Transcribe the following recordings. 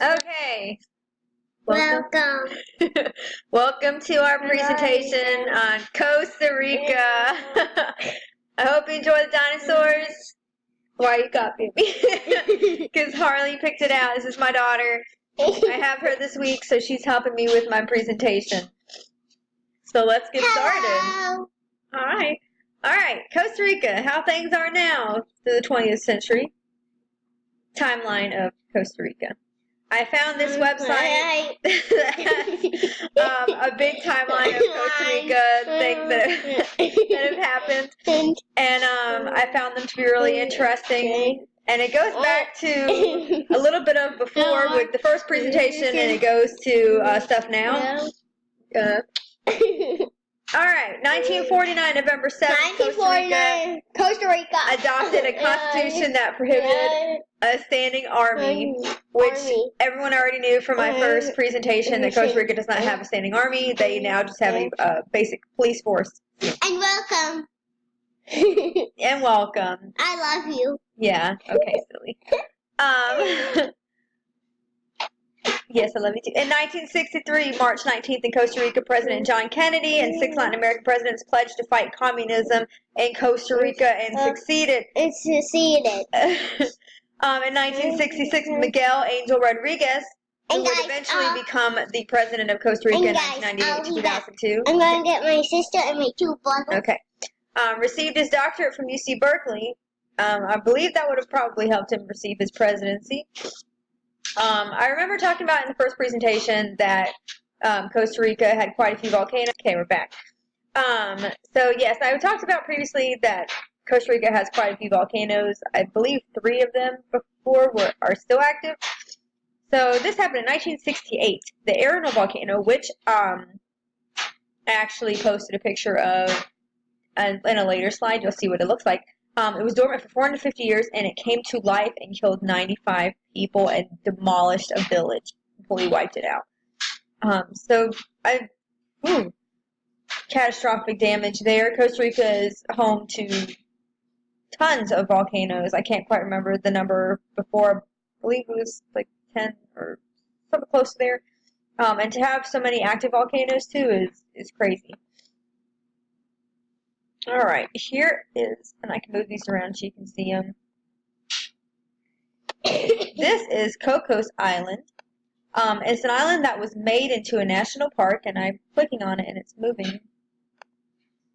Okay. Welcome. Welcome to our presentation on Costa Rica. I hope you enjoy the dinosaurs. Why are you copying me? Because Harley picked it out. This is my daughter. I have her this week, so she's helping me with my presentation. So let's get started. Hello. All right. Costa Rica, how things are now through the 20th century. Timeline of Costa Rica. I found this website that has a big timeline of Costa Rica things that have happened, and I found them to be really interesting. And it goes back to a little bit of before with the first presentation, and it goes to stuff now. All right, 1949, November 7th, Costa Rica adopted a constitution that prohibited a standing army, which everyone already knew from my first presentation that Costa Rica does not have a standing army. They now just have a basic police force. And welcome. And welcome. I love you. Yeah, okay, silly. Yes, I love you too. In 1963, March 19th, in Costa Rica, President John Kennedy and 6 Latin American presidents pledged to fight communism in Costa Rica and succeeded. It succeeded. In 1966, Miguel Angel Rodriguez, who would eventually become the president of Costa Rica in 1998 to 2002. I'm going to get my sister and my 2 brothers. Okay. Received his doctorate from UC Berkeley. I believe that would have probably helped him receive his presidency. I remember talking about in the first presentation that Costa Rica had quite a few volcanoes. Okay, we're back. So yes, I talked about previously that Costa Rica has quite a few volcanoes. I believe 3 of them before are still active. So this happened in 1968. The Arenal volcano, which I actually posted a picture of in a later slide. You'll see what it looks like. It was dormant for 450 years, and it came to life and killed 95 people and demolished a village. Completely wiped it out. Catastrophic damage there. Costa Rica is home to tons of volcanoes. I can't quite remember the number before. I believe it was like 10 or something close to there. And to have so many active volcanoes, too, is crazy. All right, here is, and I can move these around so you can see them. This is Cocos Island. It's an island that was made into a national park, and I'm clicking on it, and it's moving.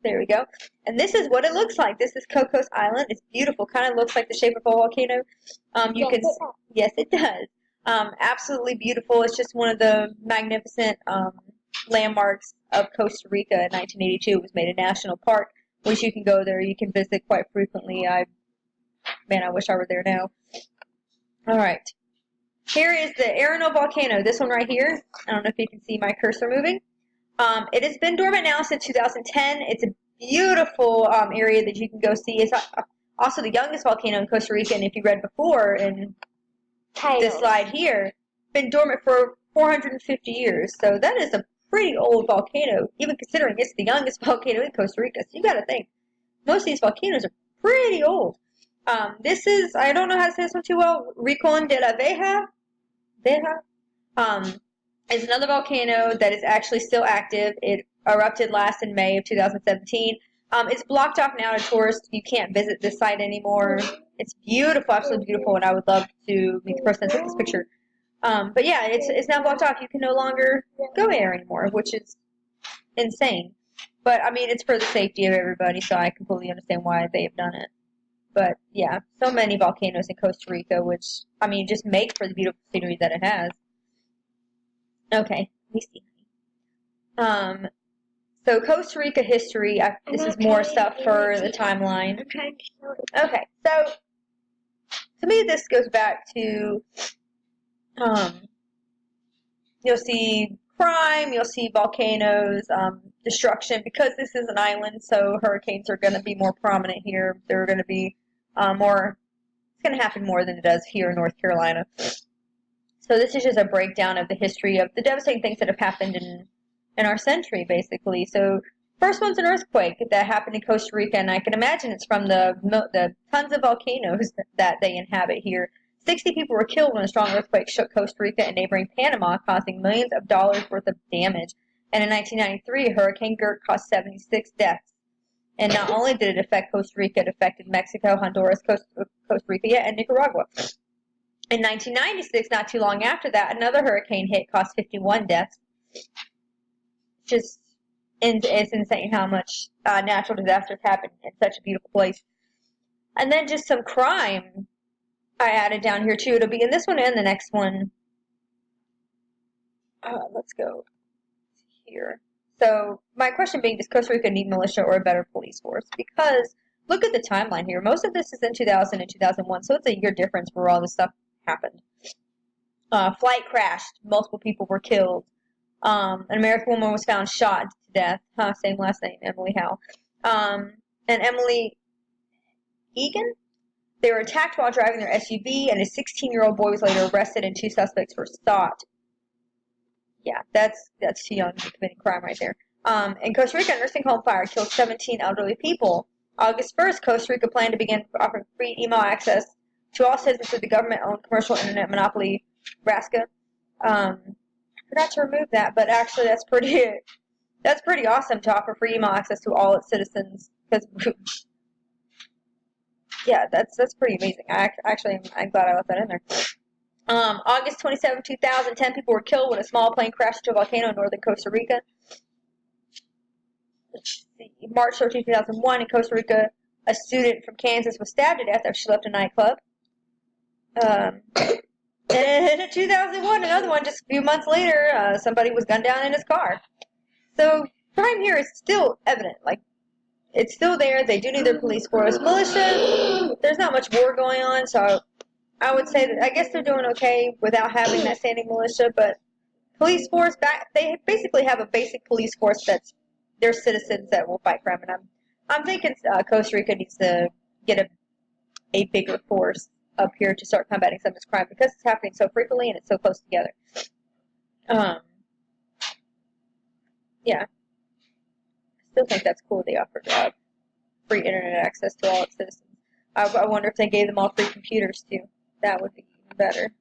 There we go. And this is what it looks like. This is Cocos Island. It's beautiful. Kind of looks like the shape of a volcano. Yes, it does. Absolutely beautiful. It's just one of the magnificent landmarks of Costa Rica. In 1982, it was made a national park. Which you can go there. You can visit quite frequently. I wish I were there now. All right. Here is the Arenal volcano. This one right here. I don't know if you can see my cursor moving. It has been dormant now since 2010. It's a beautiful area that you can go see. It's also the youngest volcano in Costa Rica. And if you read before in this slide here, been dormant for 450 years. So that is a pretty old volcano, even considering it's the youngest volcano in Costa Rica. So you got to think, most of these volcanoes are pretty old. This is, I don't know how to say this one too well, Rincón de la Vieja. Is another volcano that is actually still active. It erupted last in May of 2017. It's blocked off now to tourists. You can't visit this site anymore. It's beautiful, absolutely beautiful, and I would love to meet the person that took this picture. But yeah, it's now blocked off. You can no longer go there anymore, which is insane. But I mean, it's for the safety of everybody, so I completely understand why they have done it. But yeah, so many volcanoes in Costa Rica, which I mean, just make for the beautiful scenery that it has. Okay, let me see. So Costa Rica history. This is more stuff for the timeline. Okay, so to me, this goes back to. You'll see crime, you'll see volcanoes, destruction, because this is an island, so hurricanes are going to be more prominent here. They're going to be more, it's going to happen more than it does here in North Carolina. So this is just a breakdown of the history of the devastating things that have happened in our century, basically. So first one's an earthquake that happened in Costa Rica, and I can imagine it's from the tons of volcanoes that they inhabit here. 60 people were killed when a strong earthquake shook Costa Rica and neighboring Panama, causing millions of dollars worth of damage. And in 1993, Hurricane Gert caused 76 deaths. And not only did it affect Costa Rica, it affected Mexico, Honduras, Costa Rica, and Nicaragua. In 1996, not too long after that, another hurricane hit, caused 51 deaths. Just, it's insane how much natural disasters happen in such a beautiful place. And then just some crime I added down here too. It'll be in this one and the next one. Let's go here. So my question being, does Costa Rica need militia or a better police force? Because look at the timeline here. Most of this is in 2000 and 2001, so it's a year difference where all this stuff happened. Flight crashed. Multiple people were killed. An American woman was found shot to death. Same last name, Emily Howe. And Emily Egan? They were attacked while driving their SUV, and a 16-year-old boy was later arrested, and 2 suspects were sought. Yeah, that's too young to committing crime right there. In Costa Rica, a nursing home fire killed 17 elderly people. August 1st, Costa Rica planned to begin offering free email access to all citizens of the government-owned commercial internet monopoly, Rasca. Forgot to remove that, but actually that's pretty awesome to offer free email access to all its citizens. Because yeah, that's pretty amazing. I'm glad I left that in there. August 27, 2000, 10 people were killed when a small plane crashed into a volcano in northern Costa Rica. Let's see. March 13, 2001, in Costa Rica, a student from Kansas was stabbed to death after she left a nightclub. And in 2001, another one, just a few months later, somebody was gunned down in his car. So crime here is still evident. Like, it's still there. They do need their police force. Militia, there's not much war going on, so I would say that I guess they're doing okay without having that standing militia, but police force, they basically have a basic police force that's their citizens that will fight crime, and I'm thinking Costa Rica needs to get a bigger force up here to start combating some of this crime because it's happening so frequently and it's so close together. Yeah. I still think that's cool they offered free internet access to all its citizens. I wonder if they gave them all free computers too. That would be even better.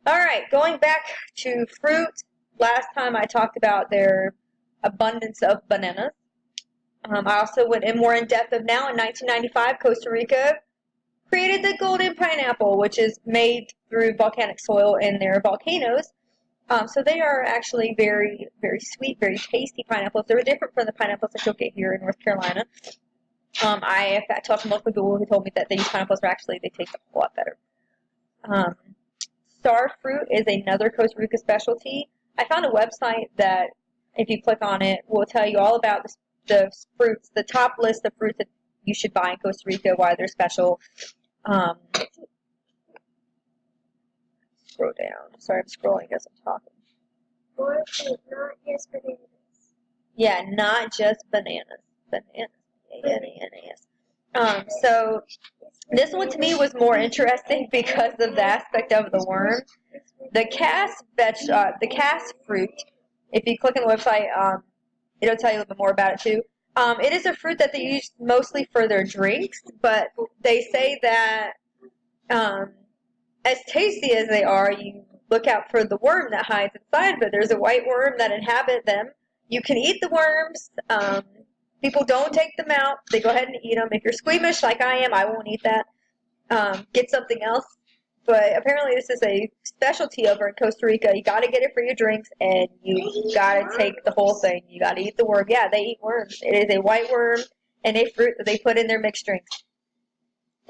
Alright, going back to fruit. Last time I talked about their abundance of bananas. I also went in more in depth of now. In 1995, Costa Rica created the golden pineapple, which is made through volcanic soil in their volcanoes. So they are actually very, very sweet, very tasty pineapples. They're different from the pineapples that you'll get here in North Carolina. I talked to multiple people who told me that they use pineapples, but actually they taste a whole lot better. Star fruit is another Costa Rica specialty. I found a website that, if you click on it, will tell you all about the fruits, the top list of fruits that you should buy in Costa Rica, why they're special. Scroll down. Sorry, I'm scrolling as I'm talking. Not just bananas. Yeah, not just bananas. Bananas. B-A-N-A-N-A-S. So this one to me was more interesting because of the aspect of the worm. The Cas fruit, if you click on the website, it'll tell you a little bit more about it too. It is a fruit that they use mostly for their drinks, but they say that as tasty as they are, you look out for the worm that hides inside, but there's a white worm that inhabits them. You can eat the worms. People don't take them out. They go ahead and eat them. If you're squeamish like I am, I won't eat that. Get something else. But apparently this is a specialty over in Costa Rica. You got to get it for your drinks, and you got to take the whole thing. You got to eat the worm. Yeah, they eat worms. It is a white worm and a fruit that they put in their mixed drinks.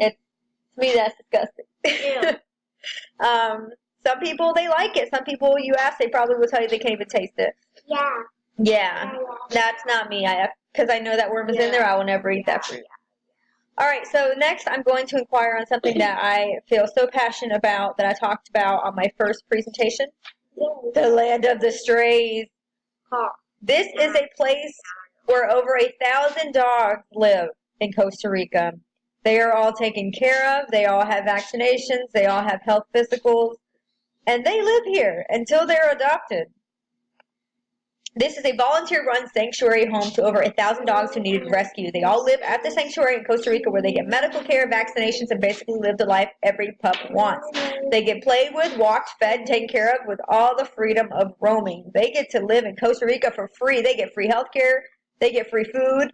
To me, that's disgusting. Ew. Some people, they like it. Some people, you ask, they probably will tell you they can't even taste it. Yeah. Yeah, that's not me. Because I know that worm is in there, I will never eat that fruit. All right, so next I'm going to inquire on something that I feel so passionate about that I talked about on my first presentation, the land of the strays. This is a place where over 1,000 dogs live in Costa Rica. They are all taken care of. They all have vaccinations. They all have health physicals. And they live here until they're adopted. This is a volunteer-run sanctuary home to over 1,000 dogs who needed rescue. They all live at the sanctuary in Costa Rica where they get medical care, vaccinations, and basically live the life every pup wants. They get played with, walked, fed, taken care of with all the freedom of roaming. They get to live in Costa Rica for free. They get free health care. They get free food.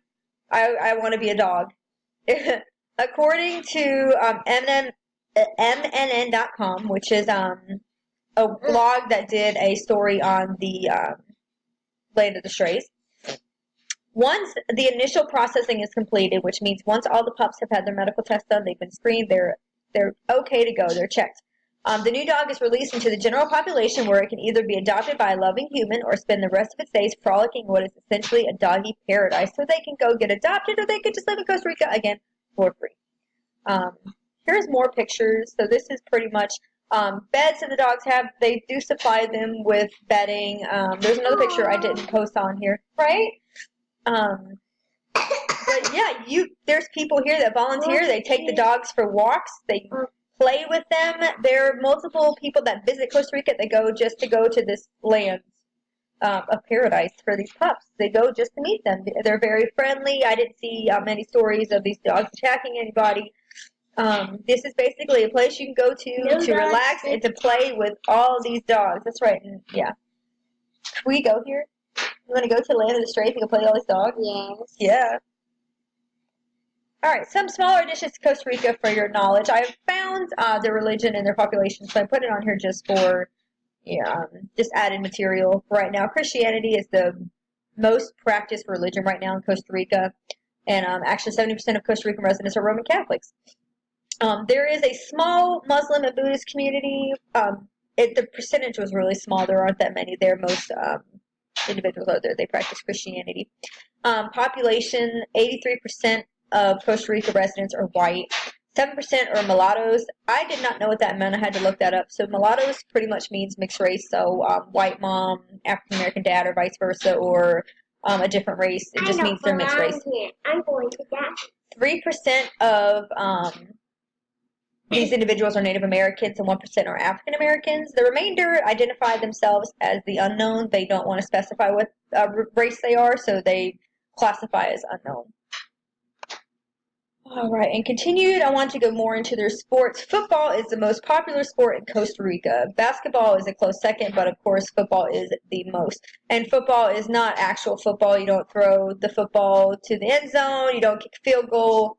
I want to be a dog. According to MNN.com, which is a blog that did a story on the Land of the Strays. Once the initial processing is completed, which means once all the pups have had their medical tests done, they've been screened, they're okay to go, they're checked. The new dog is released into the general population where it can either be adopted by a loving human or spend the rest of its days frolicking in what is essentially a doggy paradise. So they can go get adopted or they could just live in Costa Rica again for free. Here's more pictures. So this is pretty much beds that the dogs have. They do supply them with bedding. There's another picture I didn't post on here, right? But yeah, there's people here that volunteer. They take the dogs for walks. They play with them. There are multiple people that visit Costa Rica that go just to go to this land of paradise for these pups. They go just to meet them. They're very friendly. I didn't see many stories of these dogs attacking anybody. This is basically a place you can go to relax and to play with all these dogs. That's right. And yeah. Can we go here? You want to go to the Land of the Strays and go play with all these dogs? Yes. Yeah. All right, some smaller additions to Costa Rica for your knowledge. I found their religion and their population, so I put it on here just for just added material. Right now, Christianity is the most practiced religion right now in Costa Rica, and actually 70% of Costa Rican residents are Roman Catholics. There is a small Muslim and Buddhist community. The percentage was really small. There aren't that many there. Most individuals out there, they practice Christianity. Population, 83% of Costa Rica residents are white. 7% are mulattoes. I did not know what that meant. I had to look that up. So mulattoes pretty much means mixed race. So white mom, African American dad, or vice versa, or a different race. It just means they're mixed race. I'm going to die. 3% of these individuals are Native Americans and 1% are African Americans. The remainder identify themselves as the unknown. They don't want to specify what race they are, so they classify as unknown. All right, and continued, I want to go more into their sports. Football is the most popular sport in Costa Rica. Basketball is a close second, but of course football is the most. And football is not actual football. You don't throw the football to the end zone. You don't kick a field goal.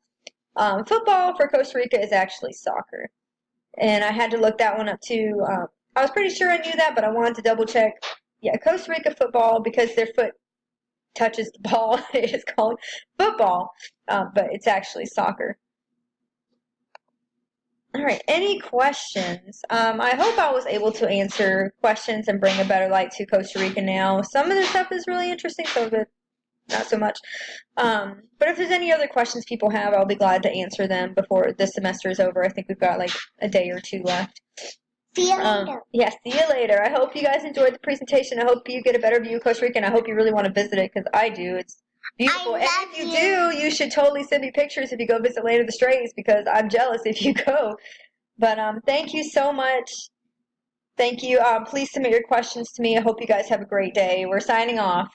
Football for Costa Rica is actually soccer. And I had to look that one up too. I was pretty sure I knew that, but I wanted to double check. Yeah, Costa Rica football, because their foot touches the ball, it is called football, but it's actually soccer. All right, any questions? I hope I was able to answer questions and bring a better light to Costa Rica now. Some of the stuff is really interesting, some of it not so much. But if there's any other questions people have, I'll be glad to answer them before this semester is over. I think we've got like a day or two left. See you later. Yeah, see you later. I hope you guys enjoyed the presentation. I hope you get a better view of Costa Rica, and I hope you really want to visit it, because I do. It's beautiful. And if you do, you should totally send me pictures if you go visit Land of the Strays, because I'm jealous if you go. But thank you so much. Thank you. Please submit your questions to me. I hope you guys have a great day. We're signing off.